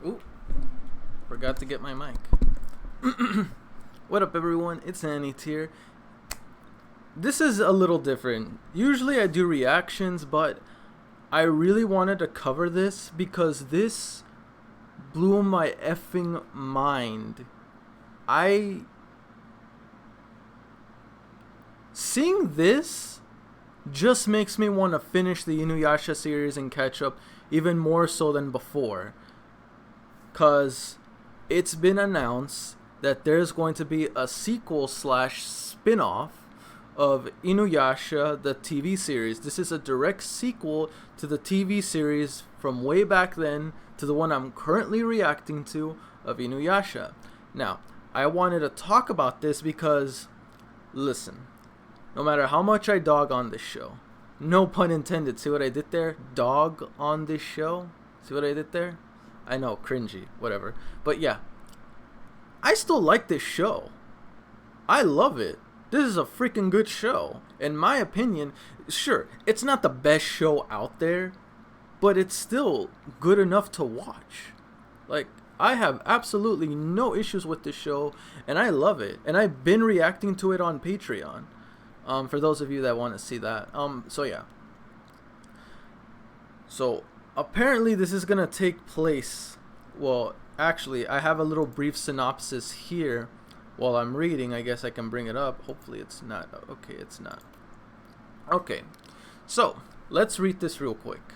Ooh, forgot to get my mic. What up, everyone? It's Annie here. This is a little different. Usually I do reactions, but I really wanted to cover this because this blew my effing mind. Seeing this just makes me want to finish the Inuyasha series and catch up even more so than before. Because it's been announced that there's going to be a sequel / spin-off of Inuyasha, the TV series. This is a direct sequel to the TV series from way back then to the one I'm currently reacting to of Inuyasha. Now, I wanted to talk about this because, listen, no matter how much I dog on this show, no pun intended, see what I did there? Dog on this show? See what I did there? I know, cringy, whatever. But yeah, I still like this show. I love it. This is a freaking good show. In my opinion, sure, it's not the best show out there, but it's still good enough to watch. Like, I have absolutely no issues with this show, and I love it. And I've been reacting to it on Patreon. For those of you that want to see that. So yeah. So apparently this is gonna take place. Well, actually, I have a little brief synopsis here while I'm reading. I guess I can bring it up. Hopefully it's not. Okay, it's not. Okay, so let's read this real quick.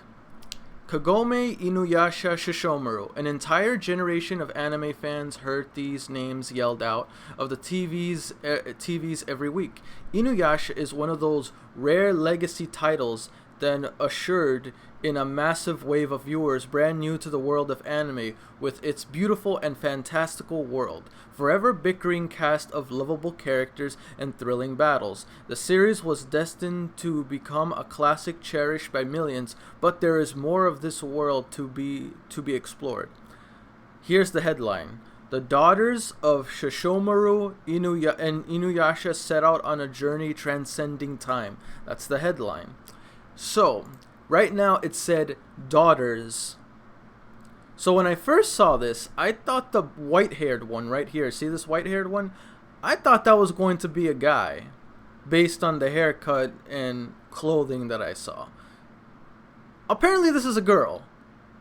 Kagome Inuyasha Sesshomaru. An entire generation of anime fans heard these names yelled out of the TVs every week. Inuyasha is one of those rare legacy titles then ushered in a massive wave of viewers brand new to the world of anime with its beautiful and fantastical world. Forever bickering cast of lovable characters and thrilling battles. The series was destined to become a classic cherished by millions, but there is more of this world to be explored. Here's the headline. The daughters of Sesshomaru and Inuyasha set out on a journey transcending time. That's the headline. So, right now it said daughters. So when I first saw this, I thought the white-haired one right here, see this white-haired one? I thought that was going to be a guy based on the haircut and clothing that I saw. Apparently this is a girl.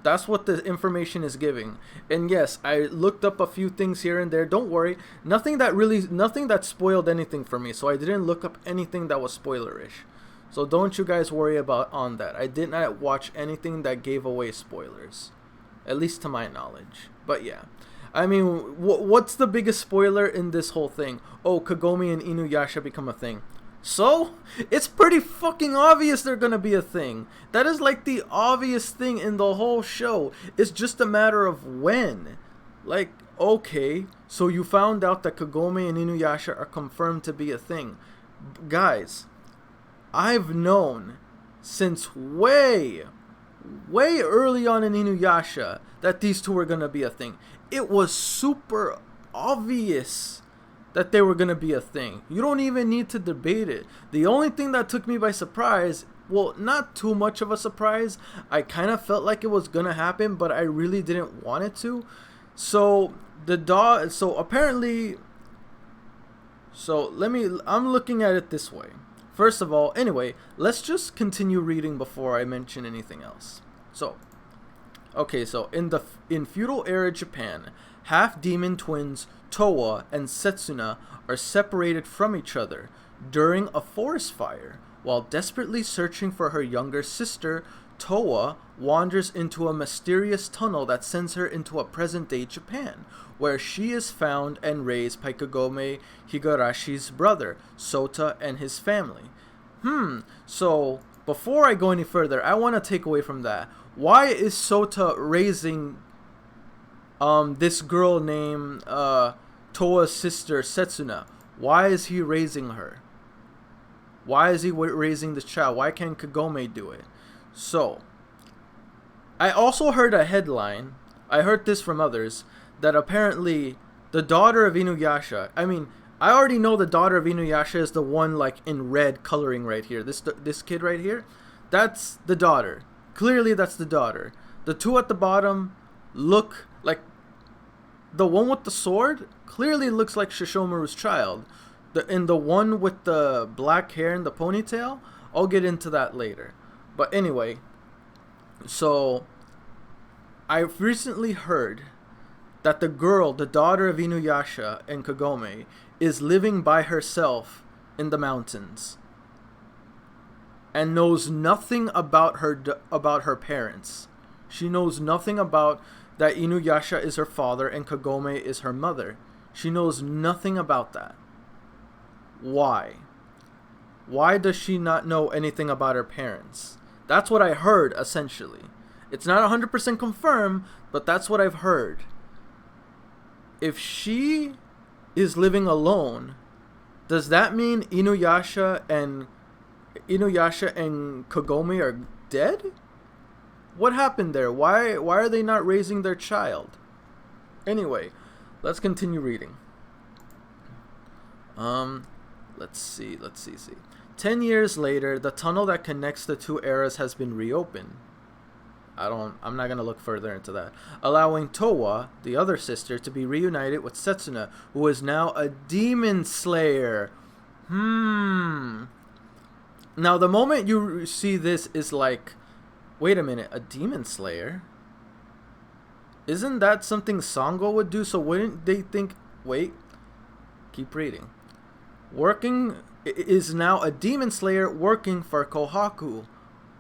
That's what the information is giving. And yes, I looked up a few things here and there. Don't worry. Nothing that spoiled anything for me. So I didn't look up anything that was spoilerish. So don't you guys worry about on that. I did not watch anything that gave away spoilers. At least to my knowledge. But yeah. I mean, what's the biggest spoiler in this whole thing? Oh, Kagome and Inuyasha become a thing. So, it's pretty fucking obvious they're gonna be a thing. That is like the obvious thing in the whole show. It's just a matter of when. Like, okay, so you found out that Kagome and Inuyasha are confirmed to be a thing. Guys, I've known since way early on in Inuyasha that these two were gonna be a thing. It was super obvious that they were gonna be a thing. You don't even need to debate it. The only thing that took me by surprise, well, not too much of a surprise. I kind of felt like it was gonna happen, but I really didn't want it to. So apparently, I'm looking at it this way. First of all, anyway, let's just continue reading before I mention anything else. So, okay, so in feudal era Japan, half-demon twins Towa and Setsuna are separated from each other during a forest fire. While desperately searching for her younger sister, Towa wanders into a mysterious tunnel that sends her into a present-day Japan, where she is found and raised by Kagome Higarashi's brother, Sota, and his family. So before I go any further, I want to take away from that. Why is Sota raising this girl named Towa's sister, Setsuna? Why is he raising her? Why is he raising this child? Why can't Kagome do it? So, I also heard a headline, I heard this from others, that apparently the daughter of Inuyasha, I mean, I already know the daughter of Inuyasha is the one like in red coloring right here. This kid right here, that's the daughter. Clearly that's the daughter. The two at the bottom, look like the one with the sword clearly looks like Sesshomaru's child. The one with the black hair and the ponytail, I'll get into that later. But anyway, so I've recently heard that the girl, the daughter of Inuyasha and Kagome, is living by herself in the mountains and knows nothing about her parents. She knows nothing about that Inuyasha is her father and Kagome is her mother. She knows nothing about that. Why? Why does she not know anything about her parents? That's what I heard, essentially. It's not 100% confirmed, but that's what I've heard. If she is living alone, does that mean Inuyasha and Kagome are dead? What happened there? Why are they not raising their child? Anyway, let's continue reading. Let's see. 10 years later, the tunnel that connects the two eras has been reopened. I'm not gonna look further into that. Allowing Towa, the other sister, to be reunited with Setsuna, who is now a demon slayer. Now the moment you see this is like, wait a minute, a demon slayer? Isn't that something Sango would do? So wouldn't they think, wait, keep reading. Is now a demon slayer working for Kohaku.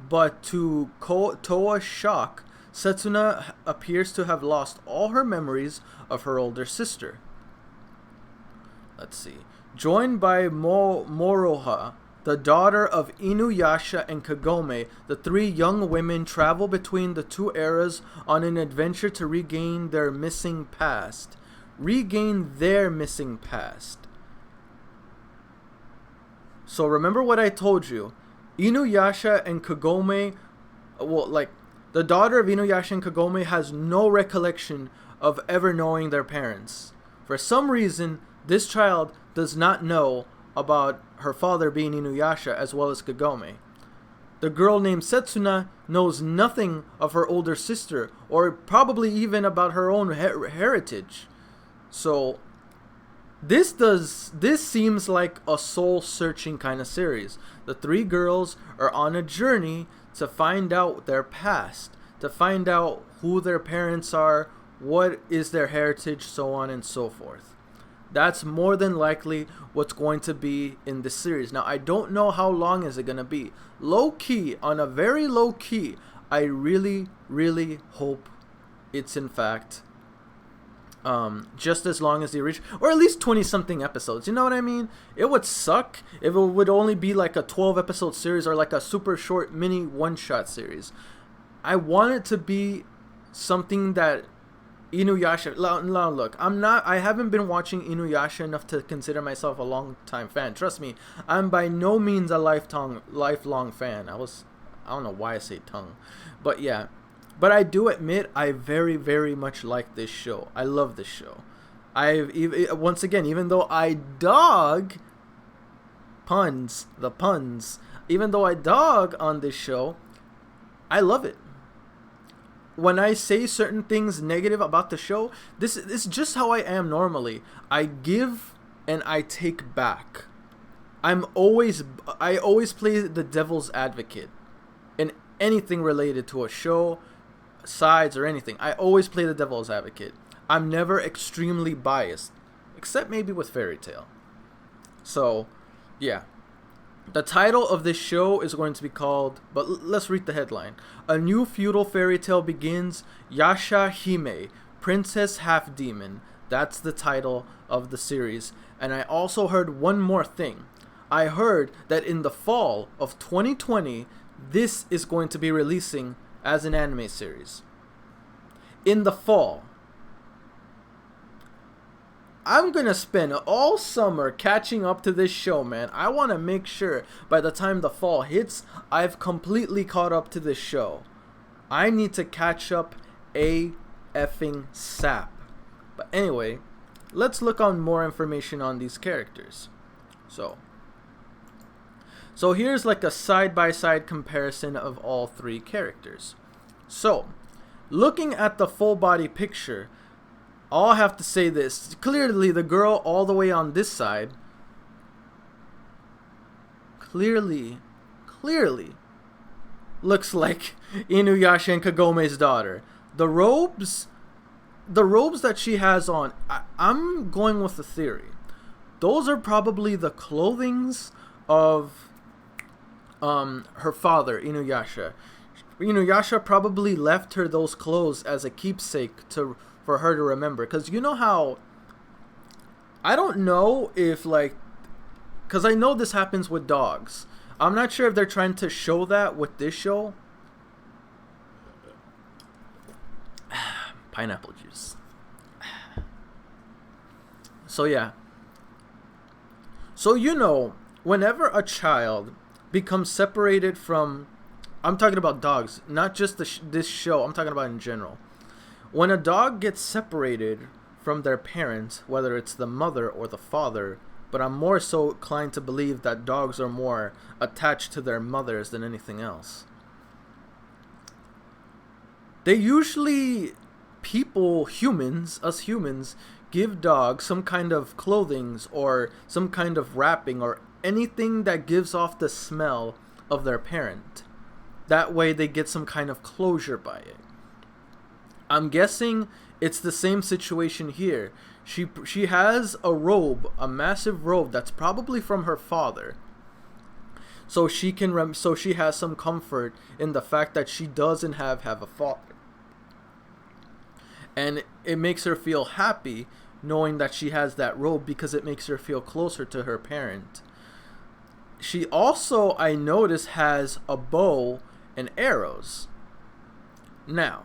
But to Towa's shock, Setsuna appears to have lost all her memories of her older sister. Let's see. Joined by Moroha, the daughter of Inuyasha and Kagome, the three young women travel between the two eras on an adventure to regain their missing past. So remember what I told you. Inuyasha and Kagome, the daughter of Inuyasha and Kagome has no recollection of ever knowing their parents. For some reason, this child does not know about her father being Inuyasha as well as Kagome. The girl named Setsuna knows nothing of her older sister, or probably even about her own heritage. So this seems like a soul-searching kind of series. The three girls are on a journey to find out their past, to find out who their parents are, what is their heritage, so on and so forth. That's more than likely what's going to be in this series. Now, I don't know how long is it going to be. Low-key, on a very low-key, I really, really hope it's in fact just as long as the original, or at least 20-something episodes. You know what I mean? It would suck if it would only be like a 12-episode series or like a super short mini one-shot series. I want it to be something that Inuyasha. Now look, I haven't been watching Inuyasha enough to consider myself a long-time fan. Trust me, I'm by no means a lifelong fan. I don't know why I say tongue, but yeah. But I do admit I very, very much like this show. I love this show. Once again, even though I dog the puns, even though I dog on this show, I love it. When I say certain things negative about the show, this is just how I am normally. I give and I take back. I always play the devil's advocate in anything related to a show, sides, or anything. I always play the devil's advocate. I'm never extremely biased, except maybe with Fairy Tail. So, yeah. The title of this show is going to be called, but let's read the headline. A new feudal fairy tale begins, Yashahime, Princess Half Demon. That's the title of the series. And I also heard one more thing. I heard that in the fall of 2020, this is going to be releasing as an anime series. In the fall. I'm gonna spend all summer catching up to this show, man. I want to make sure by the time the fall hits, I've completely caught up to this show. I need to catch up effing sap. But anyway, let's look on more information on these characters. So here's like a side-by-side comparison of all three characters. So, looking at the full body picture, I'll have to say this. Clearly, the girl all the way on this side, clearly looks like Inuyasha and Kagome's daughter. The robes that she has on, I'm going with the theory. Those are probably the clothings of her father, Inuyasha. Inuyasha probably left her those clothes as a keepsake for her to remember. Because you know how, I don't know if like, because I know this happens with dogs. I'm not sure if they're trying to show that with this show. Pineapple juice. So yeah. So you know, whenever a child becomes separated from, I'm talking about dogs, not just this show, I'm talking about in general. When a dog gets separated from their parent, whether it's the mother or the father, but I'm more so inclined to believe that dogs are more attached to their mothers than anything else. They usually, us humans, give dogs some kind of clothing or some kind of wrapping or anything that gives off the smell of their parent. That way they get some kind of closure by it. I'm guessing it's the same situation here. She has a robe, a massive robe that's probably from her father. So she has some comfort in the fact that she doesn't have a father. And it makes her feel happy knowing that she has that robe because it makes her feel closer to her parent. She also, I noticed, has a bow and arrows. Now,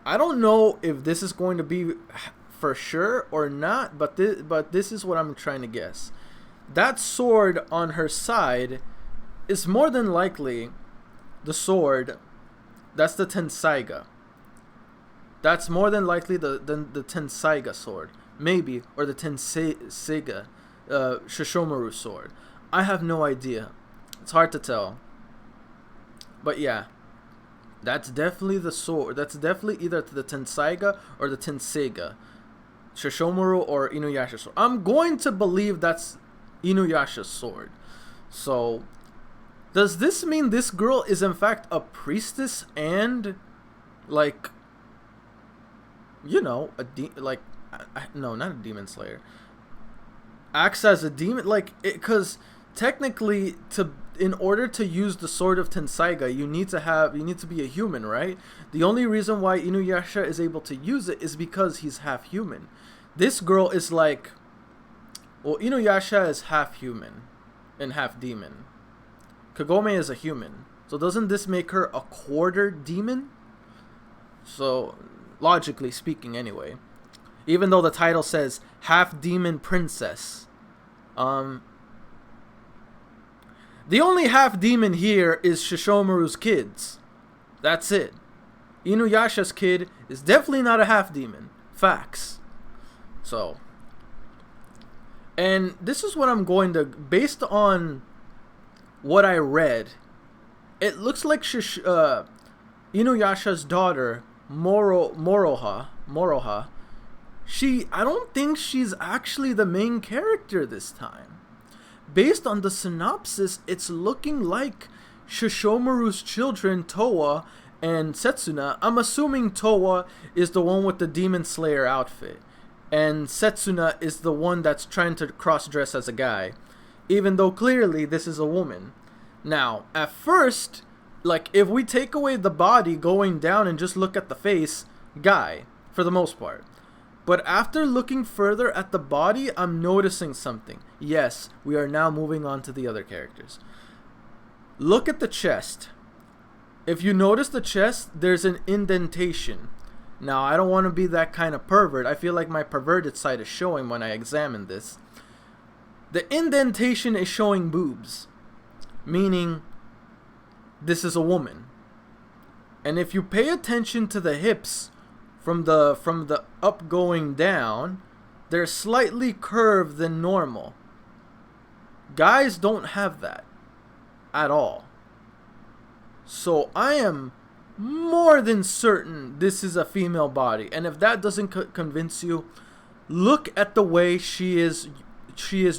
I don't know if this is going to be for sure or not, but this is what I'm trying to guess. That sword on her side is more than likely the sword. That's the Tensaiga. That's more than likely the Tensaiga sword, maybe, or the Tenseiga Sesshomaru sword. I have no idea. It's hard to tell. But yeah, that's definitely the sword. That's definitely either the Tensaiga or the Tenseiga, Sesshomaru or Inuyasha sword. I'm going to believe that's Inuyasha's sword. So, does this mean this girl is in fact a priestess and, like, you know, no, not a demon slayer. Acts as a demon, like, because technically, in order to use the sword of Tensaiga, you need to be a human, right? The only reason why Inuyasha is able to use it is because he's half human. This girl is like, well, Inuyasha is half human and half demon. Kagome is a human. So doesn't this make her a quarter demon? So, logically speaking anyway. Even though the title says half demon princess. The only half demon here is Sesshomaru's kids. That's it. Inuyasha's kid is definitely not a half demon. Facts. So, and this is what I'm going to, based on what I read, it looks like Inuyasha's daughter, Moroha, I don't think she's actually the main character this time. Based on the synopsis, it's looking like Sesshomaru's children, Towa and Setsuna. I'm assuming Towa is the one with the Demon Slayer outfit, and Setsuna is the one that's trying to cross-dress as a guy, even though clearly this is a woman. Now, at first, like, if we take away the body going down and just look at the face, guy, for the most part. But after looking further at the body, I'm noticing something. Yes, we are now moving on to the other characters. Look at the chest. If you notice the chest, there's an indentation. Now, I don't want to be that kind of pervert. I feel like my perverted side is showing when I examine this. The indentation is showing boobs, meaning this is a woman. And if you pay attention to the hips, from the up going down, they're slightly curved than normal. Guys don't have that at all. So I am more than certain this is a female body. And if that doesn't convince you, look at the way she is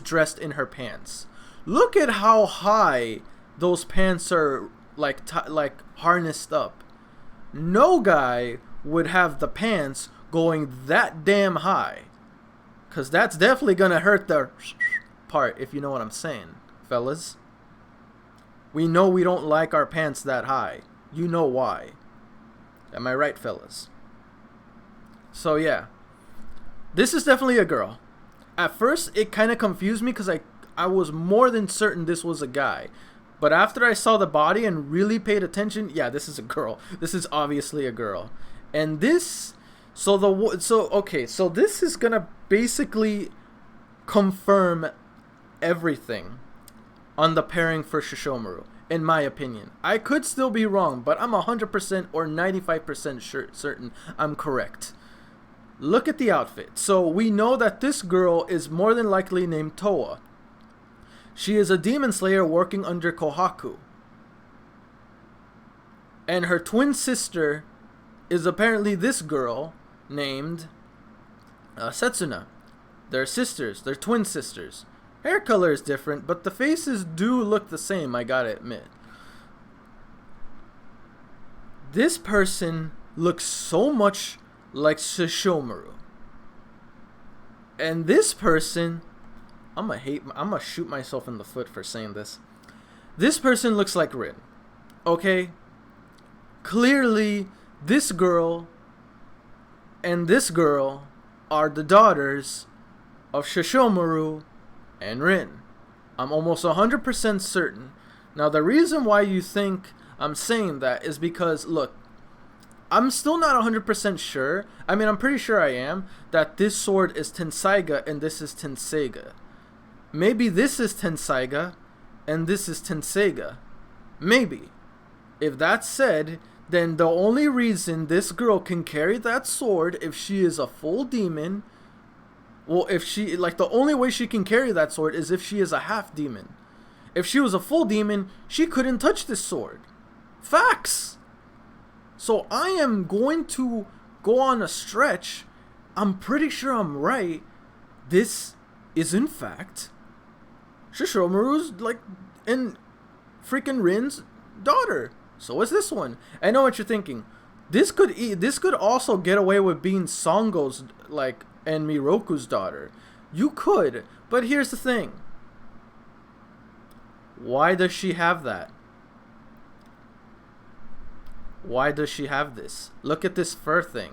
dressed in her pants. Look at how high those pants are, like harnessed up. No guy would have the pants going that damn high, cause that's definitely gonna hurt the part, if you know what I'm saying, fellas. We know we don't like our pants that high. You know why. Am I right, fellas? So yeah, this is definitely a girl. At first, it kind of confused me because I was more than certain this was a guy. But after I saw the body and really paid attention, yeah, this is a girl. This is obviously a girl. And this, so this is gonna basically confirm everything on the pairing for Sesshomaru, in my opinion. I could still be wrong, but I'm 100% or 95% certain I'm correct. Look at the outfit. So we know that this girl is more than likely named Toa. She is a demon slayer working under Kohaku. And her twin sister is apparently this girl named Setsuna. They're sisters. They're twin sisters. Hair color is different, but the faces do look the same, I gotta admit. This person looks so much like Sesshomaru. And this person, I'm gonna shoot myself in the foot for saying this. This person looks like Rin. Okay? Clearly, this girl and this girl are the daughters of Sesshomaru and Rin. I'm almost 100% certain. Now, the reason why you think I'm saying that is because, look, I'm still not 100% sure. I mean, I'm pretty sure I am, that this sword is Tenseiga and this is Tenseiga. Maybe this is Tenseiga and this is Tenseiga. Maybe. If that's said, then the only reason this girl can carry that sword, if she is a full demon, well, if she, like, the only way she can carry that sword is if she is a half demon. If she was a full demon, she couldn't touch this sword. Facts! So I am going to go on a stretch. I'm pretty sure I'm right. This is, in fact, Sesshomaru's, like, and freaking Rin's daughter. So is this one. I know what you're thinking. This could also get away with being Songo's, like, and Miroku's daughter. You could, but here's the thing. Why does she have that? Why does she have this? Look at this fur thing.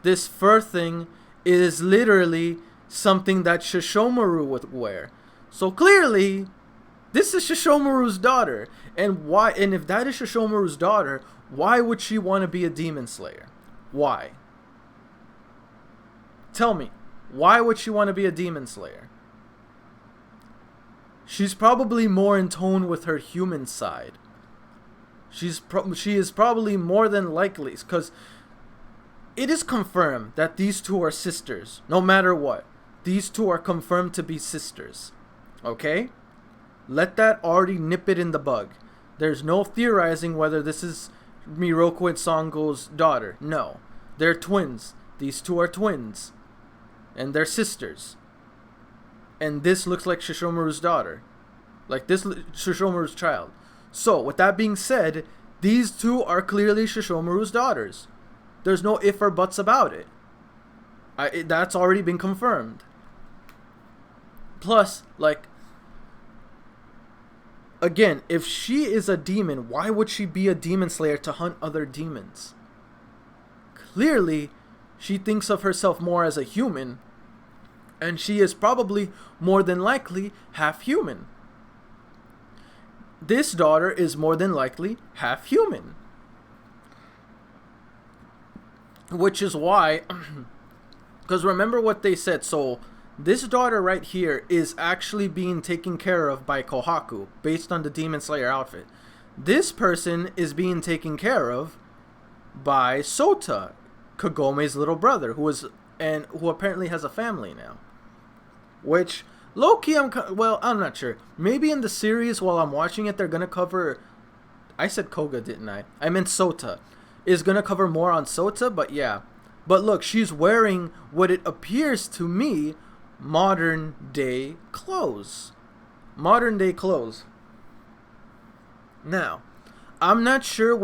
This fur thing is literally something that Sesshomaru would wear. So clearly, this is Sesshomaru's daughter. And why? And if that is Sesshomaru's daughter, why would she want to be a demon slayer? Why? Tell me, why would she want to be a demon slayer? She's probably more in tone with her human side. She is probably more than likely, because it is confirmed that these two are sisters, no matter what. These two are confirmed to be sisters. Okay? Let that already nip it in the bug. There's no theorizing whether this is Miroku and Songo's daughter. No. They're twins. These two are twins. And they're sisters. And this looks like Sesshomaru's daughter. Like this Sesshomaru's child. So, with that being said, these two are clearly Sesshomaru's daughters. There's no if or buts about it. That's already been confirmed. Plus, like, again, if she is a demon, why would she be a demon slayer to hunt other demons? Clearly, she thinks of herself more as a human, and she is probably more than likely half human. This daughter is more than likely half human. Which is why, because remember what they said, so this daughter right here is actually being taken care of by Kohaku, based on the Demon Slayer outfit. This person is being taken care of by Sota, Kagome's little brother, who apparently has a family now. Which, low-key, I'm not sure. Maybe in the series, while I'm watching it, they're gonna cover... I said Koga, didn't I? I meant Sota. is gonna cover more on Sota, but yeah. But look, she's wearing what it appears to me modern day clothes. Modern day clothes. Now, I'm not sure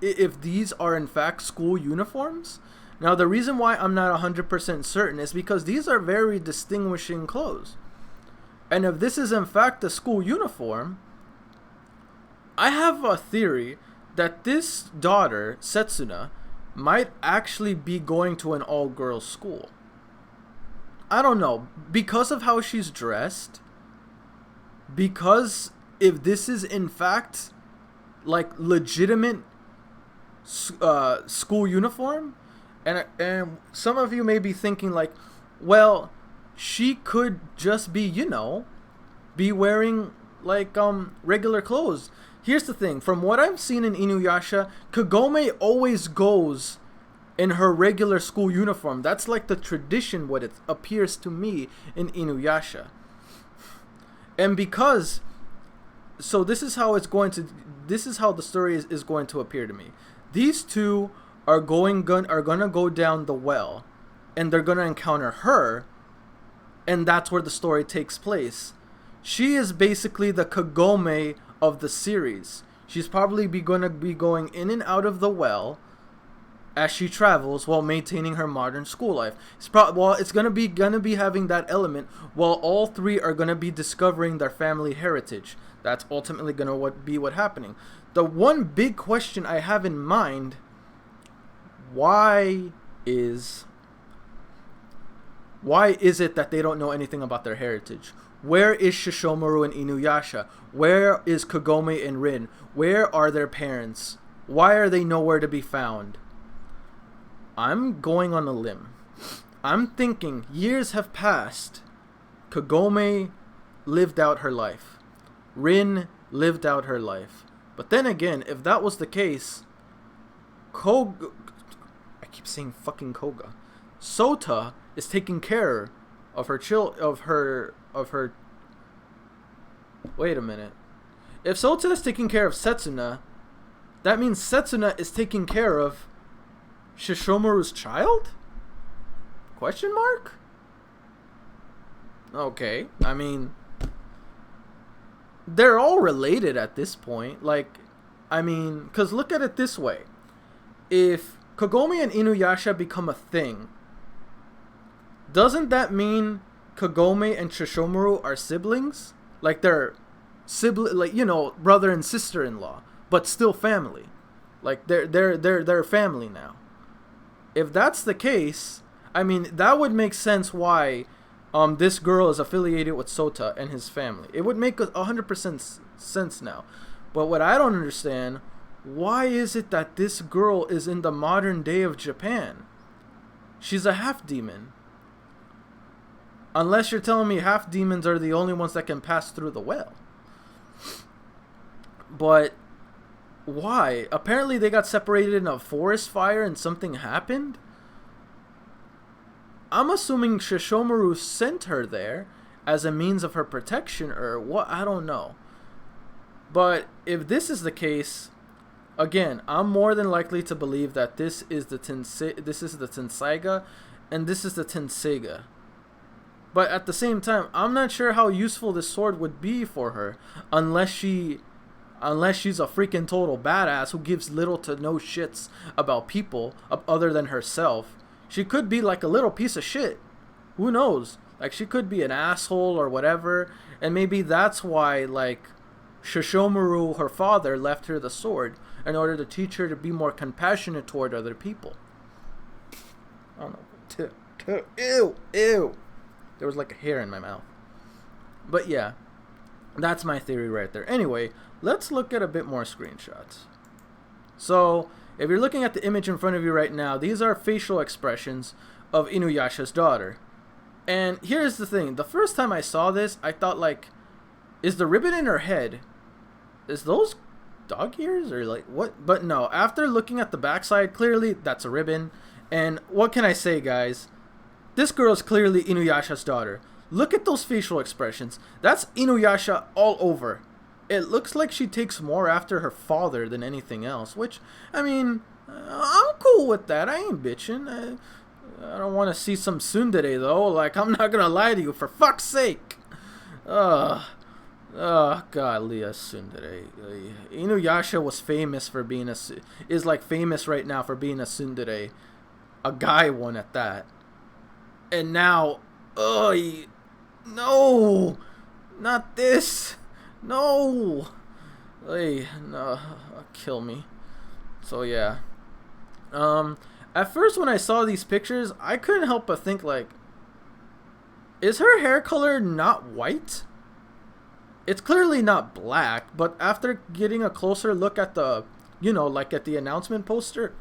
if these are in fact school uniforms. Now, the reason why I'm not 100% certain is because these are very distinguishing clothes. And if this is in fact a school uniform, I have a theory that this daughter, Setsuna, might actually be going to an all-girls school. I don't know. Because of how she's dressed, because if this is in fact like legitimate school uniform, and some of you may be thinking like, well, she could just be, be wearing like regular clothes. Here's the thing, from what I've seen in Inuyasha, Kagome always goes in her regular school uniform. That's like the tradition, what it appears to me in Inuyasha. And because, so this is how the story is going to appear to me. These two are gonna go down the well, and they're gonna encounter her, and that's where the story takes place. She is basically the Kagome of the series. She's probably gonna be going in and out of the well as she travels while maintaining her modern school life. It's gonna be having that element while all three are gonna be discovering their family heritage. That's ultimately gonna be what happening. The one big question I have in mind: why is it that they don't know anything about their heritage? Where is Sesshomaru and Inuyasha? Where is Kagome and Rin? Where are their parents? Why are they nowhere to be found? I'm going on a limb. I'm thinking years have passed. Kagome lived out her life. Rin lived out her life. But then again, if that was the case, I keep saying fucking Koga. Sota is taking care of her Wait a minute. If Sota is taking care of Setsuna, that means Setsuna is taking care of Sesshomaru's child? Question mark? Okay, I mean, they're all related at this point. Like, I mean, because look at it this way. If Kagome and Inuyasha become a thing, doesn't that mean Kagome and Sesshomaru are siblings? Like they're brother and sister-in-law, but still family. Like they're family now. If that's the case, I mean, that would make sense why this girl is affiliated with Sota and his family. It would make 100% sense now. But what I don't understand, why is it that this girl is in the modern day of Japan? She's a half demon. Unless you're telling me half demons are the only ones that can pass through the well. But why? Apparently they got separated in a forest fire and something happened. I'm assuming Sesshomaru sent her there as a means of her protection or what, I don't know. But if this is the case, again, I'm more than likely to believe that this is the Tenseiga and this is the Tenseiga. But at the same time, I'm not sure how useful this sword would be for her unless she's a freaking total badass who gives little to no shits about people other than herself. She could be like a little piece of shit. Who knows? Like, she could be an asshole or whatever, and maybe that's why, like, Sesshomaru, her father, left her the sword in order to teach her to be more compassionate toward other people. I don't know. Ew. There was like a hair in my mouth. But yeah, that's my theory right there. Anyway, let's look at a bit more screenshots. So, if you're looking at the image in front of you right now, these are facial expressions of Inuyasha's daughter. And here's the thing. The first time I saw this, I thought like, is the ribbon in her head, is those dog ears or like what? But no, after looking at the backside, clearly that's a ribbon. And what can I say, guys? This girl is clearly Inuyasha's daughter. Look at those facial expressions. That's Inuyasha all over. It looks like she takes more after her father than anything else, which, I mean, I'm cool with that. I ain't bitching. I don't want to see some tsundere though. Like, I'm not gonna lie to you, for fuck's sake. Ugh. Oh god, Leah tsundere. Inuyasha was famous for being is like famous right now for being a tsundere, a guy one at that. And now, no, not this, no, no, kill me. So yeah, at first when I saw these pictures, I couldn't help but think like, is her hair color not white? It's clearly not black, but after getting a closer look at the, like at the announcement poster,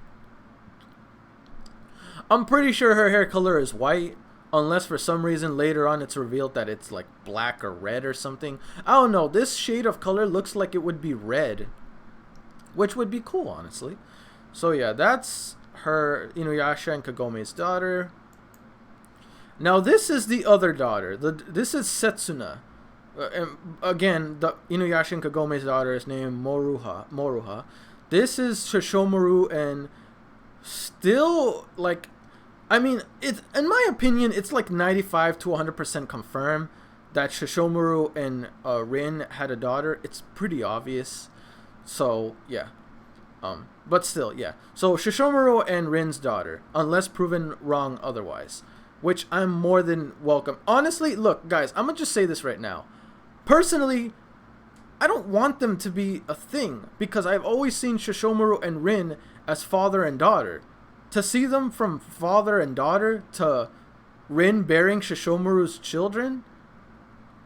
I'm pretty sure her hair color is white, unless for some reason later on it's revealed that it's like black or red or something. I don't know, this shade of color looks like it would be red, which would be cool, honestly. So yeah, that's her, Inuyasha and Kagome's daughter. Now this is the other daughter. This is Setsuna. And again, the Inuyasha and Kagome's daughter is named Moruha. This is Sesshomaru, and still, like, I mean, it's, in my opinion, it's like 95 to 100% confirmed that Sesshomaru and Rin had a daughter. It's pretty obvious. So yeah, but still, yeah. So Sesshomaru and Rin's daughter, unless proven wrong otherwise, which I'm more than welcome. Honestly, look, guys, I'm gonna just say this right now. Personally, I don't want them to be a thing, because I've always seen Sesshomaru and Rin as father and daughter. To see them from father and daughter to Rin bearing Sesshomaru's children,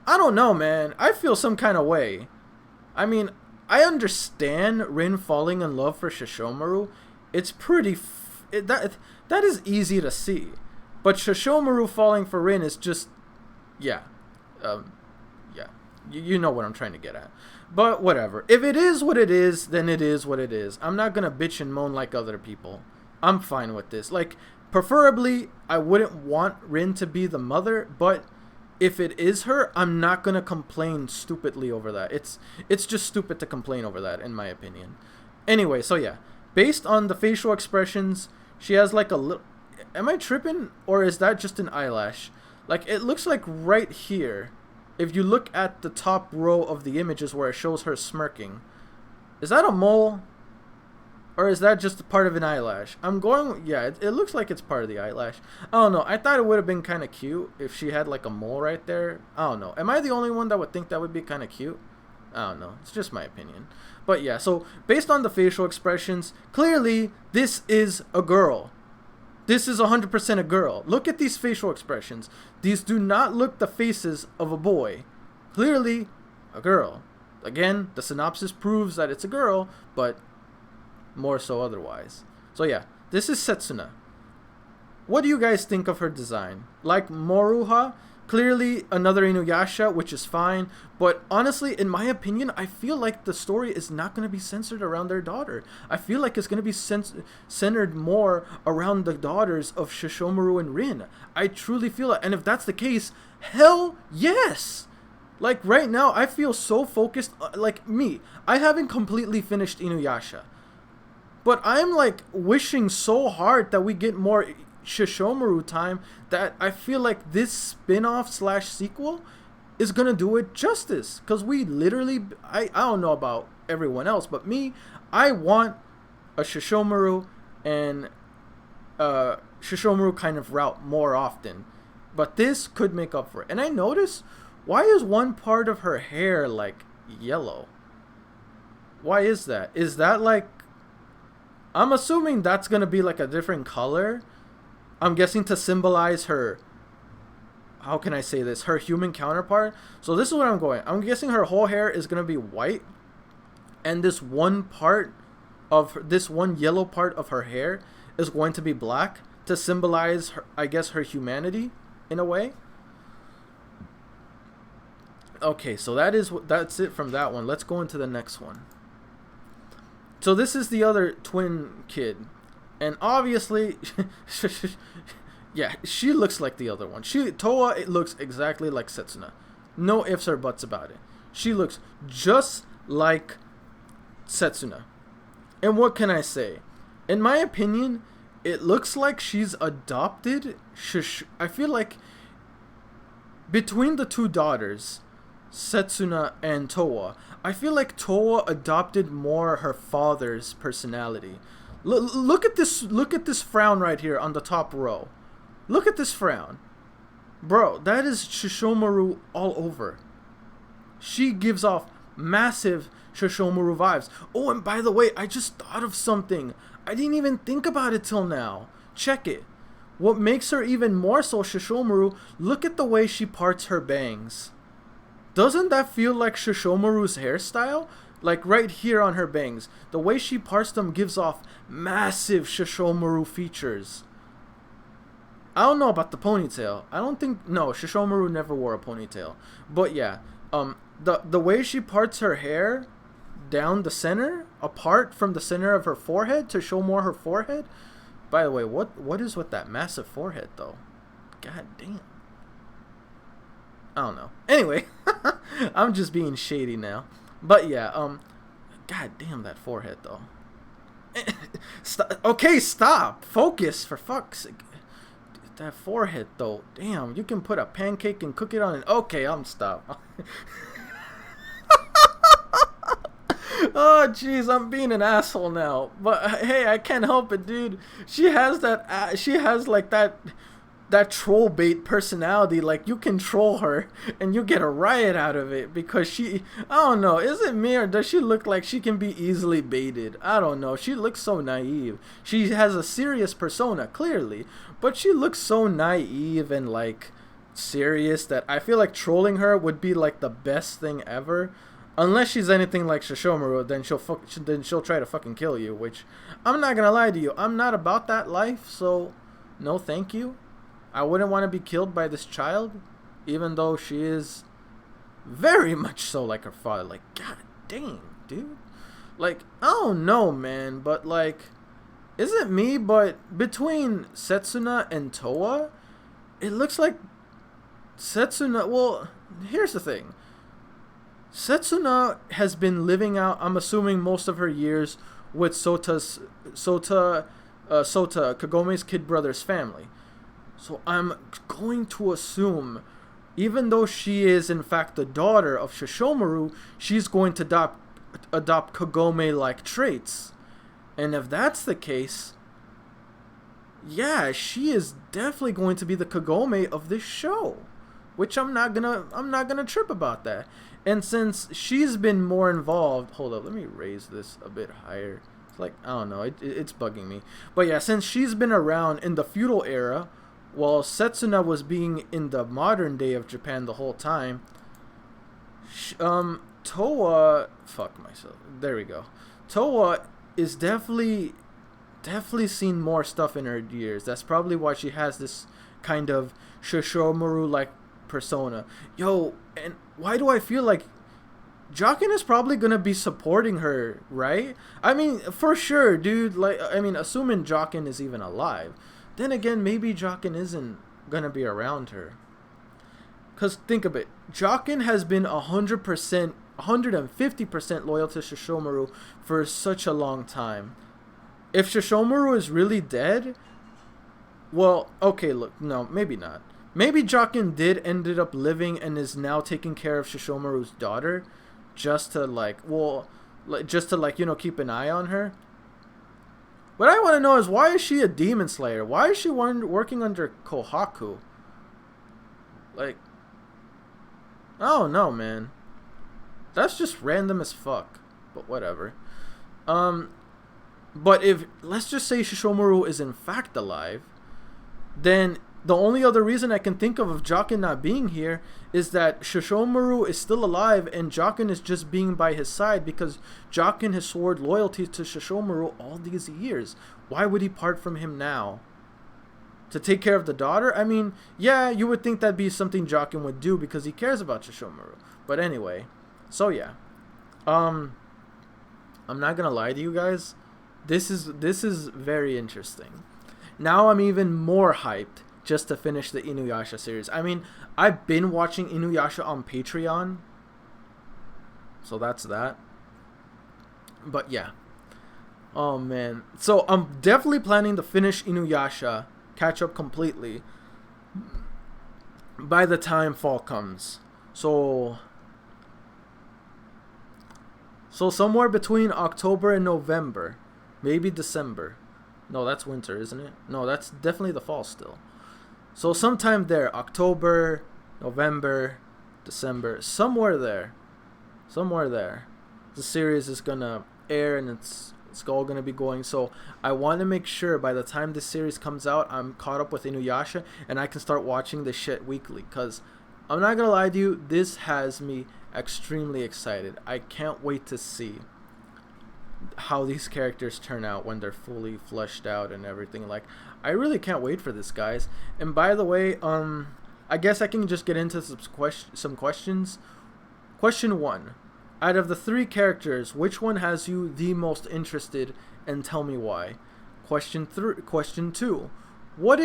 I don't know, man. I feel some kind of way. I mean, I understand Rin falling in love for Sesshomaru. It's pretty... that is easy to see. But Sesshomaru falling for Rin is just... yeah. Yeah. You know what I'm trying to get at. But whatever. If it is what it is, then it is what it is. I'm not gonna bitch and moan like other people. I'm fine with this. Like, preferably, I wouldn't want Rin to be the mother, but if it is her, I'm not gonna complain stupidly over that. It's just stupid to complain over that, in my opinion. Anyway, so yeah. Based on the facial expressions, she has like a little... Am I tripping? Or is that just an eyelash? Like, it looks like right here, if you look at the top row of the images where it shows her smirking, is that a mole? Or is that just part of an eyelash? I'm going... yeah, it looks like it's part of the eyelash. I don't know. I thought it would have been kind of cute if she had like a mole right there. I don't know. Am I the only one that would think that would be kind of cute? I don't know. It's just my opinion. But yeah, so based on the facial expressions, clearly this is a girl. This is 100% a girl. Look at these facial expressions. These do not look the faces of a boy. Clearly a girl. Again, the synopsis proves that it's a girl, but more so otherwise. So yeah, this is Setsuna. What do you guys think of her design? Like Moruha, clearly another Inuyasha, which is fine, but honestly, in my opinion, I feel like the story is not going to be centered around their daughter. I feel like it's going to be centered more around the daughters of Sesshomaru and Rin. I truly feel it, and if that's the case, hell yes! Like right now, I feel so focused, like me. I haven't completely finished Inuyasha, but I'm like wishing so hard that we get more Sesshomaru time, that I feel like this spin-off / sequel is gonna do it justice. Because we literally, I don't know about everyone else, but me, I want a Sesshomaru and Sesshomaru kind of route more often. But this could make up for it. And I notice, why is one part of her hair like yellow? Why is that? Is that like... I'm assuming that's gonna be like a different color. I'm guessing to symbolize her... how can I say this? Her human counterpart. So this is where I'm going. I'm guessing her whole hair is gonna be white, and this one part of this one yellow part of her hair is going to be black to symbolize her, I guess, her humanity in a way. Okay, so that's it from that one. Let's go into the next one. So this is the other twin kid, and obviously yeah, she looks like the other one. Toa, it looks exactly like Setsuna. No ifs or buts about it. She looks just like Setsuna. And what can I say? in my opinion, it looks like she's adopted. I feel like between the two daughters, Setsuna and Towa, I feel like Towa adopted more her father's personality. Look at this. Look at this frown right here on the top row. Look at this frown, bro. That is Sesshomaru all over. She gives off massive Sesshomaru vibes. Oh, and by the way, I just thought of something. I didn't even think about it till now. Check it. What makes her even more so Sesshomaru, look at the way she parts her bangs. Doesn't that feel like Sesshomaru's hairstyle? Like right here on her bangs. The way she parts them gives off massive Sesshomaru features. I don't know about the ponytail. I don't think... No, Sesshomaru never wore a ponytail. But yeah, the way she parts her hair down the center, apart from the center of her forehead to show more her forehead. By the way, what is with that massive forehead though? God damn. I don't know. Anyway, I'm just being shady now. But yeah, god damn that forehead though. Okay, stop. Focus for fuck's sake. That forehead though. Damn, you can put a pancake and cook it on it. Okay, I'm stop. Oh jeez, I'm being an asshole now. But hey, I can't help it, dude. She has that. She has like that troll bait personality. Like you can troll her and you get a riot out of it because she. I don't know. Is it me or does she look like she can be easily baited? I don't know. She looks so naive. She has a serious persona clearly, but she looks so naive and like serious that I feel like trolling her would be like the best thing ever. Unless she's anything like Sesshomaru, then she'll try to fucking kill you, which I'm not gonna lie to you, I'm not about that life, so no thank you. I wouldn't want to be killed by this child, even though she is very much so like her father. Like, god dang, dude. Like, I don't know, man, but like, is it me, but between Setsuna and Towa, it looks like Setsuna, well, here's the thing. Setsuna has been living out, I'm assuming, most of her years with Sota, Kagome's kid brother's family. So I'm going to assume, even though she is in fact the daughter of Sesshomaru, she's going to adopt Kagome-like traits. And if that's the case, yeah, she is definitely going to be the Kagome of this show. Which I'm not gonna trip about that. And since she's been more involved, hold up, let me raise this a bit higher. It's like, I don't know, it's bugging me. But yeah, since she's been around in the feudal era, while Setsuna was being in the modern day of Japan the whole time, Towa, fuck myself, there we go. Towa is definitely seen more stuff in her years. That's probably why she has this kind of Sesshomaru-like persona. Yo, and why do I feel like Jaken is probably gonna be supporting her, right? I mean, for sure, dude. Like, I mean, assuming Jaken is even alive. Then again, maybe Jaken isn't gonna be around her. Cause think of it, Jaken has been 100%, 150% loyal to Sesshomaru for such a long time. If Sesshomaru is really dead, well, okay, look, no, maybe not. Maybe Jaken did ended up living and is now taking care of Sesshomaru's daughter, just to like, well, just to like, you know, keep an eye on her. What I want to know is, why is she a demon slayer? Why is she working under Kohaku? Like, I don't know, man. That's just random as fuck. But whatever. But if, let's just say Sesshomaru is in fact alive, then the only other reason I can think of Jaken not being here is that Sesshomaru is still alive and Jaken is just being by his side because Jaken has sworn loyalty to Sesshomaru all these years. Why would he part from him now? To take care of the daughter? I mean, yeah, you would think that'd be something Jaken would do because he cares about Sesshomaru. But anyway, so yeah. I'm not gonna lie to you guys. This is very interesting. Now I'm even more hyped just to finish the Inuyasha series. I mean, I've been watching Inuyasha on Patreon, so that's that. But yeah, Oh man. So I'm definitely planning to finish Inuyasha, catch up completely by the time fall comes. So somewhere between October and November, maybe December. No, that's winter, isn't it? No, that's definitely the fall still. So sometime there, October, November, December, somewhere there. Somewhere there. The series is gonna air and it's all gonna be going. So I want to make sure by the time this series comes out, I'm caught up with Inuyasha and I can start watching this shit weekly. Cause I'm not gonna lie to you, this has me extremely excited. I can't wait to see how these characters turn out when they're fully fleshed out and everything. Like, I really can't wait for this, guys. And by the way, I guess I can just get into some questions. Question 1. Out of the 3 characters, which one has you the most interested, and tell me why? Question 2. What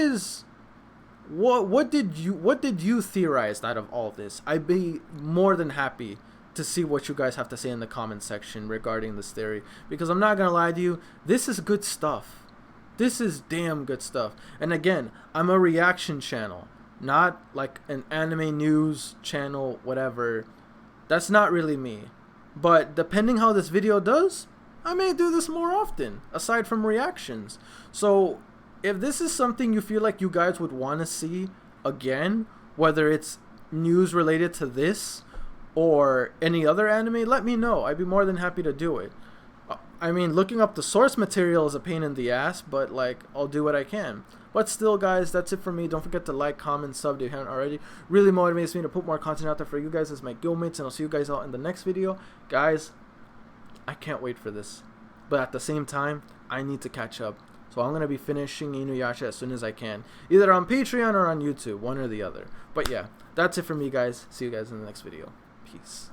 did you theorize out of all this? I'd be more than happy to see what you guys have to say in the comment section regarding this theory, because I'm not gonna lie to you, this is good stuff. This is damn good stuff. And again, I'm a reaction channel, not like an anime news channel, whatever. That's not really me. But depending how this video does, I may do this more often, aside from reactions. So if this is something you feel like you guys would want to see again, whether it's news related to this or any other anime, let me know. I'd be more than happy to do it. I mean, looking up the source material is a pain in the ass, but like, I'll do what I can. But still, guys, that's it for me. Don't forget to like, comment, sub if you haven't already. Really motivates me to put more content out there for you guys as my guildmates, and I'll see you guys out in the next video. Guys, I can't wait for this. But at the same time, I need to catch up. So I'm going to be finishing Inuyasha as soon as I can. Either on Patreon or on YouTube, one or the other. But yeah, that's it for me, guys. See you guys in the next video. Peace.